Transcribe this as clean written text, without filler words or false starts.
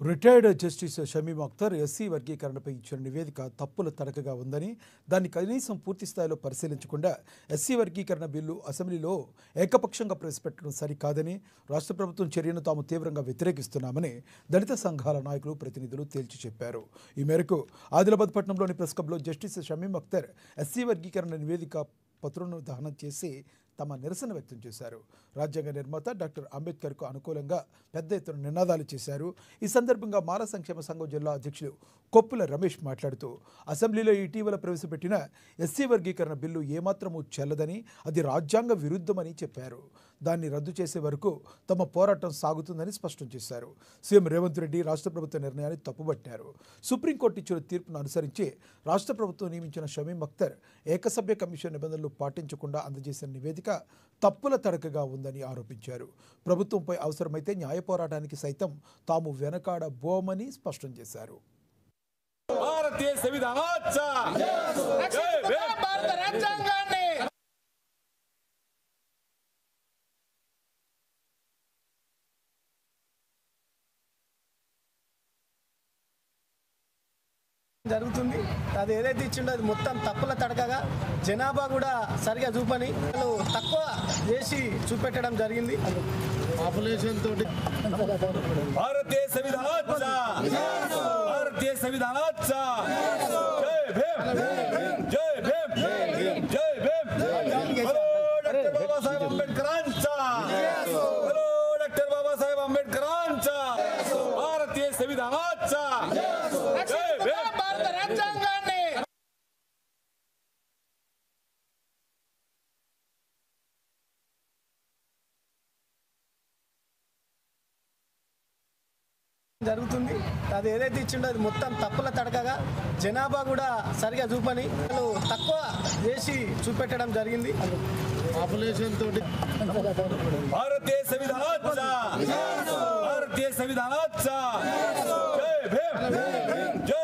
Retired justice Shamim Akhtar SC వర్గీకరణపై ఇచ్చిన నివేదిక తప్పుల తడకగా ఉందని, దాన్ని కనీసం పూర్తి స్థాయిలో పరిశీలించకుండా ఎస్సీ వర్గీకరణ బిల్లు అసెంబ్లీలో ఏకపక్షంగా ప్రవేశపెట్టడం సరికాదని, రాష్ట్ర ప్రభుత్వం చర్యను తాము తీవ్రంగా వ్యతిరేకిస్తున్నామని దళిత సంఘాల నాయకులు, ప్రతినిధులు తేల్చి చెప్పారు. ఈ మేరకు ఆదిలాబాద్ పట్టణంలోని ప్రెస్ క్లబ్లో జస్టిస్ షమీం అఖ్తర్ ఎస్సీ వర్గీకరణ నివేదిక పత్రాలను దహనం చేసి తమ నిరసన వ్యక్తం చేశారు. రాజ్యాంగ నిర్మాత డాక్టర్ అంబేద్కర్కు అనుకూలంగా పెద్ద ఎత్తున నినాదాలు చేశారు. ఈ సందర్భంగా మాల సంక్షేమ సంఘం జిల్లా అధ్యక్షులు కొప్పుల రమేష్ మాట్లాడుతూ, అసెంబ్లీలో ఇటీవల ప్రవేశపెట్టిన ఎస్సీ వర్గీకరణ బిల్లు ఏమాత్రమూ చెల్లదని, అది రాజ్యాంగ విరుద్ధమని చెప్పారు. దాన్ని రద్దు చేసే వరకు తమ పోరాటం సాగుతుందని స్పష్టం చేశారు. సీఎం రేవంత్ రెడ్డి రాష్ట్ర ప్రభుత్వ నిర్ణయాన్ని తప్పుబట్టారు. సుప్రీంకోర్టు ఇచ్చిన తీర్పును అనుసరించి రాష్ట్ర ప్రభుత్వం నియమించిన షమీం అఖ్తర్ ఏకసభ్య కమిషన్ నిబంధనలు పాటించకుండా అందజేసిన నివేదిక తప్పుల తడకగా ఉందని ఆరోపించారు. ప్రభుత్వంపై అవసరమైతే న్యాయ పోరాటానికి సైతం తాము వెనకాడబోమని స్పష్టం చేశారు. భారతీయ సంవిధానాचा భారత రాజ్యాంగాన్ని జరుగుతుంది. అది ఏదైతే ఇచ్చిండో అది మొత్తం తప్పుల తడకగా, జనాభా కూడా సరిగా చూపని తక్కువ చేసి చూపెట్టడం జరిగింది. పాపులేషన్ తోటి భారతీయ సంవిధానాचा భారతీయ సంవిధానాचा జై భీమ్ జై భీమ్ హలో డాక్టర్ బాబాసాహెబ్ అంబేద్కరాंचा హలో డాక్టర్ బాబాసాహెబ్ అంబేద్కరాंचा భారతీయ సంవిధానాचा జై భీమ్ భారత రాజ్యాంగాన్ని జరుగుతుంది. అది ఏదైతే ఇచ్చిండో అది మొత్తం తప్పుల తడకగా, జనాభా కూడా సరిగా చూపని తక్కువ చేసి చూపెట్టడం జరిగింది. పాపులేషన్ తోటి భారతీయ సంవిధానాचा భారతీయ సంవిధానాचा జై భీమ్ జై